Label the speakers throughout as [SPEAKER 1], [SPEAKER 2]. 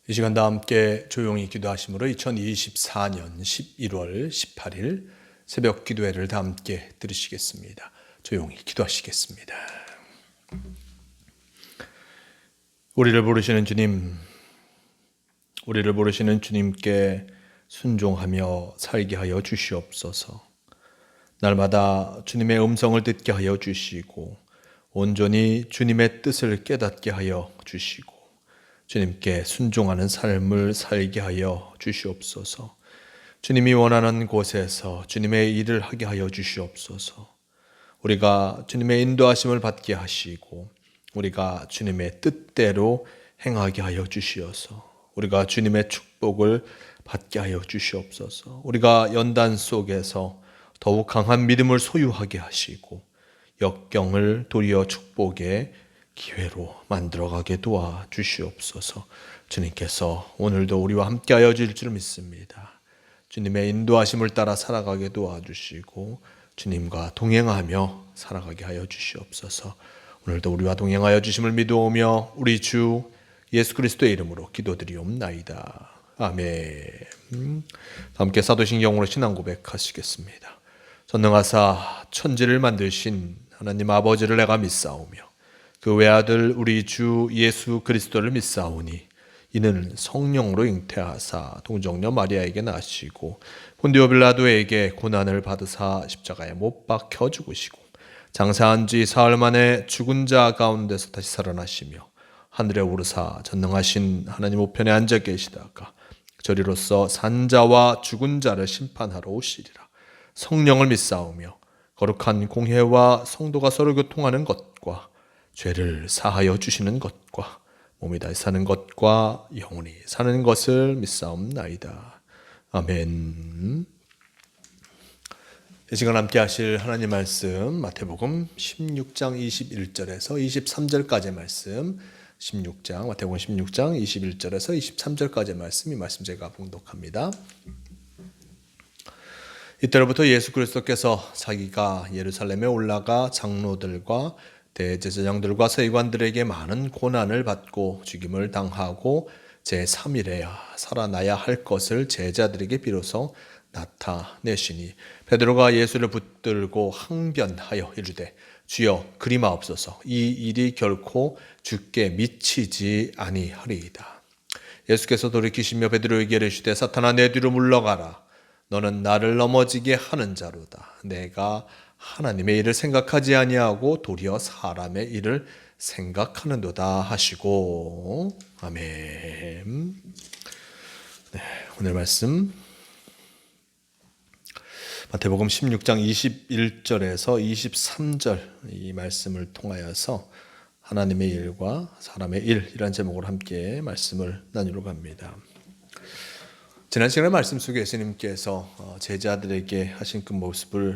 [SPEAKER 1] 이 시간 다 함께 조용히 기도하심으로 2024년 11월 18일 새벽 기도회를 다 함께 들으시겠습니다. 조용히 기도하시겠습니다. 우리를 부르시는 주님, 우리를 부르시는 주님께 순종하며 살게 하여 주시옵소서. 날마다 주님의 음성을 듣게 하여 주시고 온전히 주님의 뜻을 깨닫게 하여 주시고 주님께 순종하는 삶을 살게 하여 주시옵소서. 주님이 원하는 곳에서 주님의 일을 하게 하여 주시옵소서. 우리가 주님의 인도하심을 받게 하시고 우리가 주님의 뜻대로 행하게 하여 주시어서 우리가 주님의 축복을 받게 하여 주시옵소서. 우리가 연단 속에서 더욱 강한 믿음을 소유하게 하시고 역경을 도리어 축복의 기회로 만들어가게 도와주시옵소서. 주님께서 오늘도 우리와 함께하여 주실 줄 믿습니다. 주님의 인도하심을 따라 살아가게 도와주시고 주님과 동행하며 살아가게 하여 주시옵소서. 오늘도 우리와 동행하여 주심을 믿어오며 우리 주 예수 그리스도의 이름으로 기도드리옵나이다. 아멘. 함께 사도신경으로 신앙 고백하시겠습니다. 전능하사 천지를 만드신 하나님 아버지를 내가 믿사오며 그 외아들 우리 주 예수 그리스도를 믿사오니 이는 성령으로 잉태하사 동정녀 마리아에게 나시고 본디오 빌라도에게 고난을 받으사 십자가에 못 박혀 죽으시고 장사한 지 사흘 만에 죽은 자 가운데서 다시 살아나시며 하늘에 오르사 전능하신 하나님 우편에 앉아 계시다가 저리로서 산자와 죽은 자를 심판하러 오시리라. 성령을 믿사오며 거룩한 공회와 성도가 서로 교통하는 것과 죄를 사하여 주시는 것과 몸이 다시 사는 것과 영원히 사는 것을 믿사옵나이다. 아멘. 이 시간 함께 하실 하나님 말씀 마태복음 16장 21절에서 23절까지의 말씀, 16장 마태복음 16장 21절에서 23절까지의 말씀, 이 말씀 제가 봉독합니다. 이때로부터 예수 그리스도께서 자기가 예루살렘에 올라가 장로들과 대제사장들과 서기관들에게 많은 고난을 받고 죽임을 당하고 제3일에야 살아나야 할 것을 제자들에게 비로소 나타내시니 베드로가 예수를 붙들고 항변하여 이르되 주여 그리마옵소서. 이 일이 결코 주께 미치지 아니하리이다. 예수께서 돌이키시며 베드로에게 이르시되 사탄아 내 뒤로 물러가라. 너는 나를 넘어지게 하는 자로다. 내가 하나님의 일을 생각하지 아니하고 도리어 사람의 일을 생각하는도다 하시고. 아멘. 네, 오늘 말씀 마태복음 16장 21절에서 23절 이 말씀을 통하여서 하나님의 일과 사람의 일, 이라는 제목으로 함께 말씀을 나누려고 합니다. 지난 시간에 말씀 속에 예수님께서 제자들에게 하신 그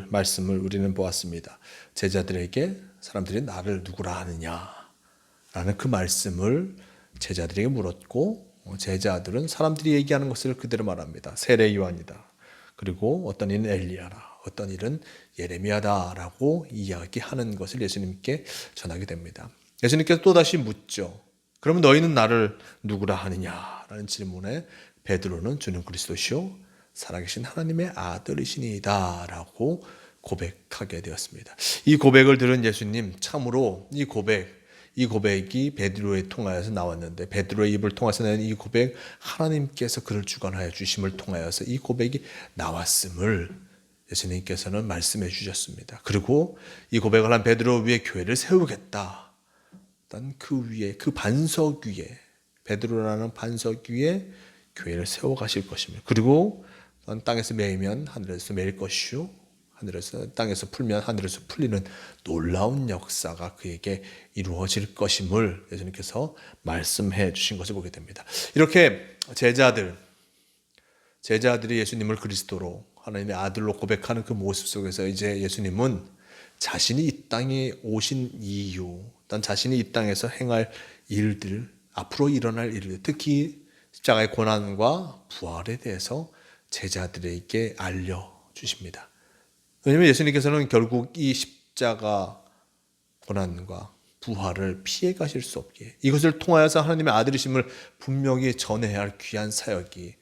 [SPEAKER 1] 말씀을 우리는 보았습니다. 제자들에게 사람들이 나를 누구라 하느냐라는 그 말씀을 제자들에게 물었고, 제자들은 사람들이 얘기하는 것을 그대로 말합니다. 세례 요한이다. 그리고 어떤 이는 엘리야라, 어떤 이는 예레미야다라고 이야기하는 것을 예수님께 전하게 됩니다. 예수님께서 또다시 묻죠. 그러면 너희는 나를 누구라 하느냐라는 질문에 베드로는 주는 그리스도시요 살아계신 하나님의 아들이시니이다 라고 고백하게 되었습니다. 이 고백을 들은 예수님, 참으로 이 고백이 베드로에 통하여서 나왔는데, 베드로의 입을 통해서 낸 이 고백, 하나님께서 그를 주관하여 주심을 통하여서 이 고백이 나왔음을 예수님께서는 말씀해 주셨습니다. 그리고 이 고백을 한 베드로 위에 교회를 세우겠다. 그 위에, 그 반석 위에, 베드로라는 반석 위에 교회를 세워 가실 것이며, 그리고 땅에서 매이면 하늘에서 매일 것이요 땅에서 풀면 하늘에서 풀리는 놀라운 역사가 그에게 이루어질 것임을 예수님께서 말씀해 주신 것을 보게 됩니다. 이렇게 제자들이 예수님을 그리스도로, 하나님의 아들로 고백하는 그 모습 속에서 이제 예수님은 자신이 이 땅에 오신 이유, 자신이 이 땅에서 행할 일들, 앞으로 일어날 일들, 특히 십자가의 고난과 부활에 대해서 제자들에게 알려주십니다. 왜냐하면 예수님께서는 결국 이 십자가 고난과 부활을 피해 가실 수 없게, 이것을 통하여서 하나님의 아들이심을 분명히 전해야 할 귀한 사역이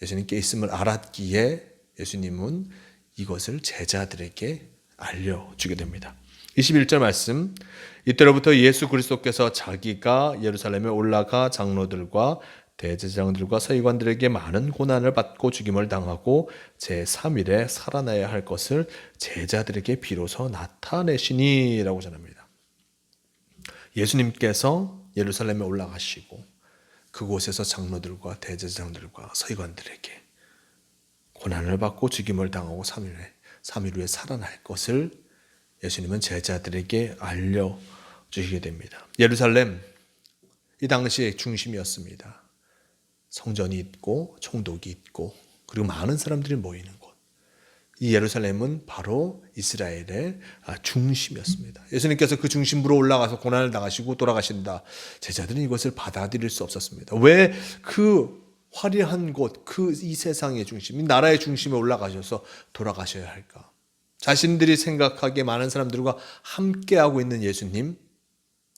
[SPEAKER 1] 예수님께 있음을 알았기에 예수님은 이것을 제자들에게 알려주게 됩니다. 21절 말씀, 이때로부터 예수 그리스도께서 자기가 예루살렘에 올라가 장로들과 대제사장들과 서기관들에게 많은 고난을 받고 죽임을 당하고 제3일에 살아나야 할 것을 제자들에게 비로소 나타내시니라고 전합니다. 예수님께서 예루살렘에 올라가시고 그곳에서 장로들과 대제사장들과 서기관들에게 고난을 받고 죽임을 당하고 3일 후에 살아날 것을 예수님은 제자들에게 알려주시게 됩니다. 예루살렘, 이 당시의 중심이었습니다. 성전이 있고 총독이 있고 그리고 많은 사람들이 모이는 곳. 이 예루살렘은 바로 이스라엘의 중심이었습니다. 예수님께서 그 중심부로 올라가서 고난을 당하시고 돌아가신다. 제자들은 이것을 받아들일 수 없었습니다. 왜 그 화려한 곳, 이 세상의 중심, 이 나라의 중심에 올라가셔서 돌아가셔야 할까? 자신들이 생각하기에 많은 사람들과 함께하고 있는 예수님,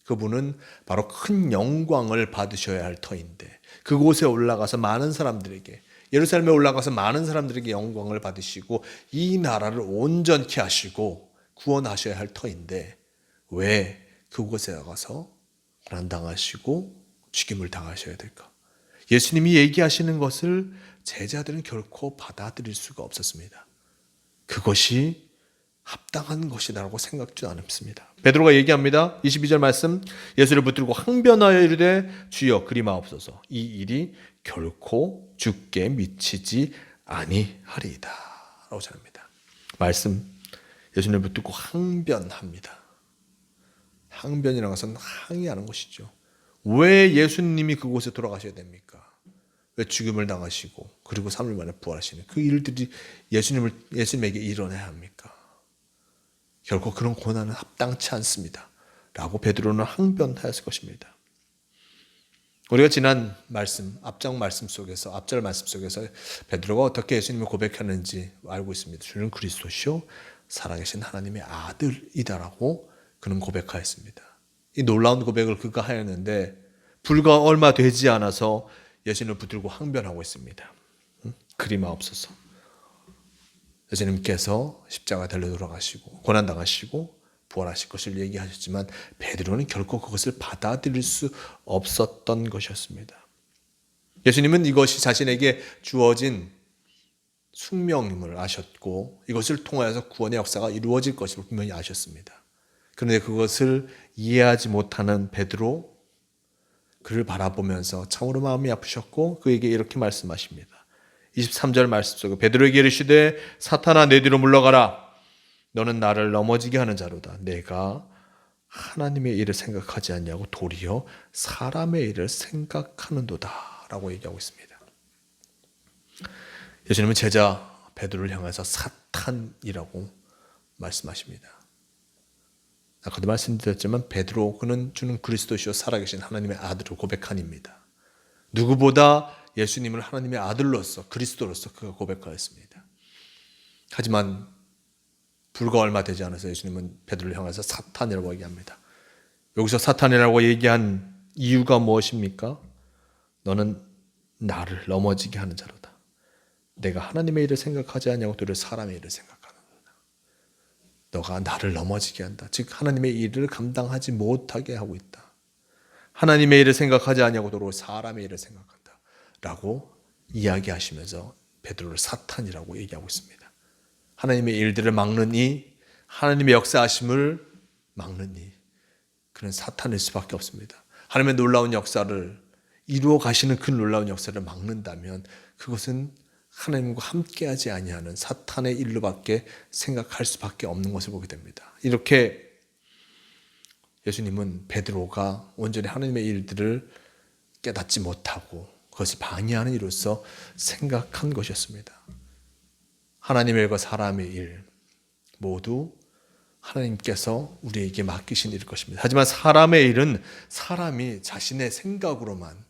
[SPEAKER 1] 그분은 바로 큰 영광을 받으셔야 할 터인데 그곳에 올라가서 많은 사람들에게, 예루살렘에 올라가서 많은 사람들에게 영광을 받으시고 이 나라를 온전케 하시고 구원하셔야 할 터인데 왜 그곳에 가서 고난당하시고 죽임을 당하셔야 될까? 예수님이 얘기하시는 것을 제자들은 결코 받아들일 수가 없었습니다. 그것이 합당한 것이라고 생각지 않습니다. 베드로가 얘기합니다. 22절 말씀, 예수를 붙들고 항변하여 이르되 주여 그리 마옵소서, 이 일이 결코 주께 미치지 아니하리이다 라고 전합니다. 말씀, 예수님을 붙들고 항변합니다. 항변이라는 것은 항의하는 것이죠. 왜 예수님이 그곳에 돌아가셔야 됩니까? 왜 죽임을 당하시고 그리고 3일 만에 부활하시는 그 일들이 예수님에게 일어나야 합니까? 결코 그런 고난은 합당치 않습니다 라고 베드로는 항변하였을 것입니다. 우리가 지난 말씀, 앞절 말씀 속에서 베드로가 어떻게 예수님을 고백하는지 알고 있습니다. 주는 그리스도시요 살아계신 하나님의 아들이다라고 그는 고백하였습니다. 이 놀라운 고백을 그가 하였는데 불과 얼마 되지 않아서 예수님을 붙들고 항변하고 있습니다. 그리 마옵소서. 예수님께서 십자가 달려 돌아가시고 고난당하시고 부활하실 것을 얘기하셨지만 베드로는 결코 그것을 받아들일 수 없었던 것이었습니다. 예수님은 이것이 자신에게 주어진 숙명임을 아셨고 이것을 통하여서 구원의 역사가 이루어질 것을 분명히 아셨습니다. 그런데 그것을 이해하지 못하는 베드로, 그를 바라보면서 참으로 마음이 아프셨고 그에게 이렇게 말씀하십니다. 23절 말씀 속에 베드로에게 이르시되 사탄아 내 뒤로 물러가라. 너는 나를 넘어지게 하는 자로다. 내가 하나님의 일을 생각하지 않냐고 도리어 사람의 일을 생각하는도다 라고 얘기하고 있습니다. 예수님은 제자 베드로를 향해서 사탄이라고 말씀하십니다. 아까도 말씀드렸지만 베드로, 그는 주는 그리스도시요 살아계신 하나님의 아들을 고백하니입니다. 누구보다 예수님을 하나님의 아들로서 그리스도로서 그가 고백하였습니다. 하지만 불과 얼마 되지 않아서 예수님은 베드로를 향해서 사탄이라고 얘기합니다. 여기서 사탄이라고 얘기한 이유가 무엇입니까? 너는 나를 넘어지게 하는 자로다. 내가 하나님의 일을 생각하지 않냐고 도리어 사람의 일을 생각하는구나. 너가 나를 넘어지게 한다. 즉 하나님의 일을 감당하지 못하게 하고 있다. 하나님의 일을 생각하지 않냐고 도리어 사람의 일을 생각한다 라고 이야기하시면서 베드로를 사탄이라고 얘기하고 있습니다. 하나님의 일들을 막는 이, 하나님의 역사하심을 막는 이, 그는 사탄일 수밖에 없습니다. 하나님의 놀라운 역사를 이루어 가시는 그 놀라운 역사를 막는다면 그것은 하나님과 함께하지 아니하는 사탄의 일로밖에 생각할 수밖에 없는 것을 보게 됩니다. 이렇게 예수님은 베드로가 온전히 하나님의 일들을 깨닫지 못하고 그것을 방해하는 이로서 생각한 것이었습니다. 하나님의 일과 사람의 일 모두 하나님께서 우리에게 맡기신 일일 것입니다. 하지만 사람의 일은 사람이 자신의 생각으로만,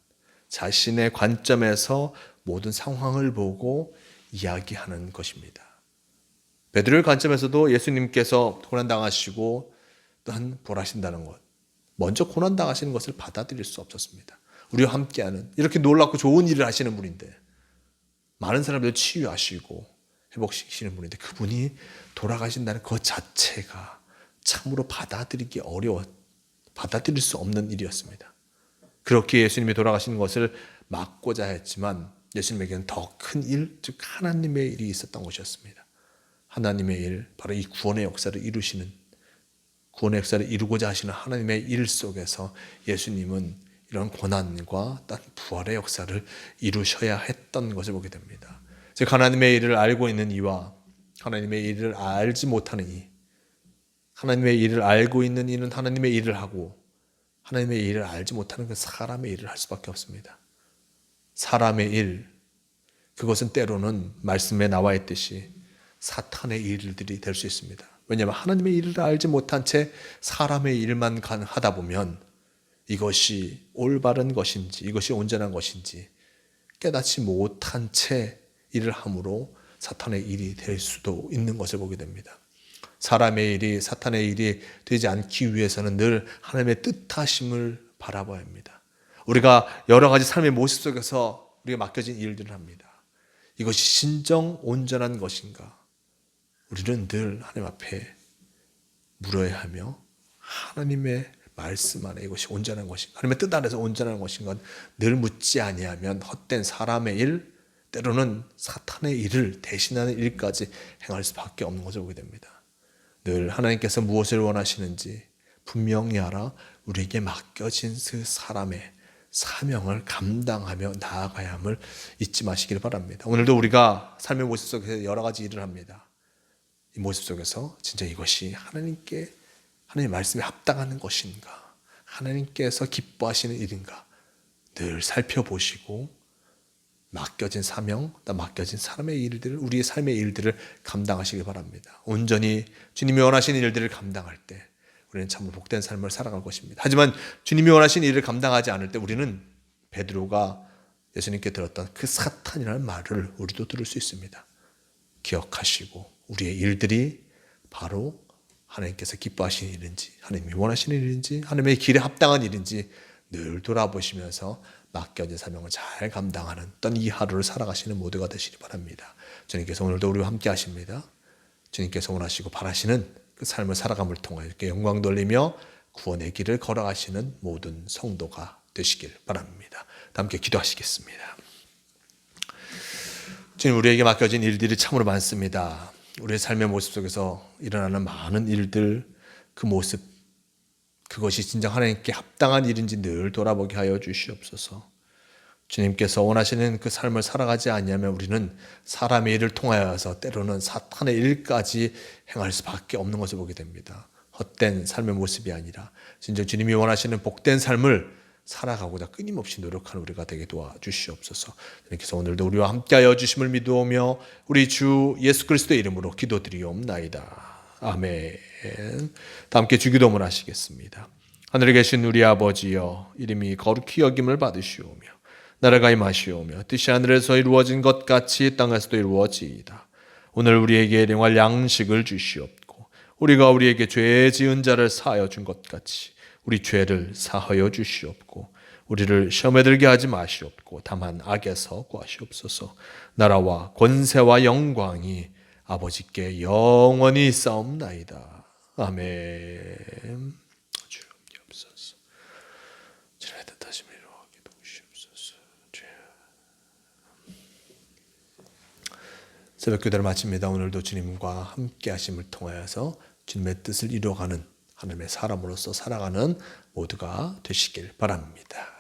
[SPEAKER 1] 자신의 관점에서 모든 상황을 보고 이야기하는 것입니다. 베드로의 관점에서도 예수님께서 고난당하시고 또한 부활하신다는 것, 먼저 고난당하시는 것을 받아들일 수 없었습니다. 우리와 함께하는 이렇게 놀랍고 좋은 일을 하시는 분인데, 많은 사람들 치유하시고 회복시키시는 분인데, 그분이 돌아가신다는 것 자체가 참으로 받아들일 수 없는 일이었습니다. 그렇게 예수님이 돌아가시는 것을 막고자 했지만 예수님에게는 더 큰 일, 즉 하나님의 일이 있었던 것이었습니다. 하나님의 일, 바로 이 구원의 역사를 이루고자 하시는 하나님의 일 속에서 예수님은 이런 고난과 부활의 역사를 이루셔야 했던 것을 보게 됩니다. 즉 하나님의 일을 알고 있는 이와 하나님의 일을 알지 못하는 이, 하나님의 일을 알고 있는 이는 하나님의 일을 하고, 하나님의 일을 알지 못하는 그 사람의 일을 할 수밖에 없습니다. 사람의 일, 그것은 때로는 말씀에 나와 있듯이 사탄의 일들이 될 수 있습니다. 왜냐하면 하나님의 일을 알지 못한 채 사람의 일만 하다 보면 이것이 올바른 것인지, 이것이 온전한 것인지 깨닫지 못한 채 일을 함으로 사탄의 일이 될 수도 있는 것을 보게 됩니다. 사람의 일이 사탄의 일이 되지 않기 위해서는 늘 하나님의 뜻하심을 바라봐야 합니다. 우리가 여러 가지 삶의 모습 속에서 우리가 맡겨진 일들을 합니다. 이것이 진정 온전한 것인가? 우리는 늘 하나님 앞에 물어야 하며, 하나님의 말씀 안에 이것이 온전한 것인가, 하나님의 뜻 안에서 온전한 것인가 늘 묻지 아니하면 헛된 사람의 일, 때로는 사탄의 일을 대신하는 일까지 행할 수밖에 없는 것을 보게 됩니다. 늘 하나님께서 무엇을 원하시는지 분명히 알아 우리에게 맡겨진 그 사람의 사명을 감당하며 나아가야 함을 잊지 마시길 바랍니다. 오늘도 우리가 삶의 모습 속에서 여러 가지 일을 합니다. 이 모습 속에서 진짜 이것이 하나님께, 하나님의 말씀에 합당하는 것인가, 하나님께서 기뻐하시는 일인가 늘 살펴보시고 맡겨진 사명, 맡겨진 사람의 일들을, 우리의 삶의 일들을 감당하시길 바랍니다. 온전히 주님이 원하시는 일들을 감당할 때 우리는 참으로 복된 삶을 살아갈 것입니다. 하지만 주님이 원하시는 일을 감당하지 않을 때 우리는 베드로가 예수님께 들었던 그 사탄이라는 말을 우리도 들을 수 있습니다. 기억하시고 우리의 일들이 바로 하나님께서 기뻐하시는 일인지, 하나님이 원하시는 일인지, 하나님의 길에 합당한 일인지 늘 돌아보시면서 맡겨진 사명을 잘 감당하는 어떤 이 하루를 살아가시는 모두가 되시기 바랍니다. 주님께서 오늘도 우리와 함께 하십니다. 주님께서 원하시고 바라시는 그 삶을 살아감을 통하여 이렇게 영광 돌리며 구원의 길을 걸어가시는 모든 성도가 되시길 바랍니다. 함께 기도하시겠습니다. 주님, 우리에게 맡겨진 일들이 참으로 많습니다. 우리의 삶의 모습 속에서 일어나는 많은 일들, 그 모습, 그것이 진정 하나님께 합당한 일인지 늘 돌아보게 하여 주시옵소서. 주님께서 원하시는 그 삶을 살아가지 않으면 우리는 사람의 일을 통하여서 때로는 사탄의 일까지 행할 수밖에 없는 것을 보게 됩니다. 헛된 삶의 모습이 아니라 진정 주님이 원하시는 복된 삶을 살아가고자 끊임없이 노력하는 우리가 되게 도와주시옵소서. 주님께서 오늘도 우리와 함께하여 주심을 믿으며 우리 주 예수 그리스도의 이름으로 기도드리옵나이다. 아멘. 다 함께 주기도문 하시겠습니다. 하늘에 계신 우리 아버지여, 이름이 거룩히 여김을 받으시오며 나라가 임하시오며 뜻이 하늘에서 이루어진 것 같이 땅에서도 이루어지이다. 오늘 우리에게 일용할 양식을 주시옵고 우리가 우리에게 죄 지은 자를 사하여 준 것 같이 우리 죄를 사하여 주시옵고 우리를 시험에 들게 하지 마시옵고 다만 악에서 구하시옵소서. 나라와 권세와 영광이 아버지께 영원히 싸움나이다. 아멘. 주옵소서. 주의 뜻하심을 이루어가게 도우시옵소서. 새벽 기도를 마칩니다. 오늘도 주님과 함께 하심을 통하여서 주님의 뜻을 이루어가는 하나님의 사람으로서 살아가는 모두가 되시길 바랍니다.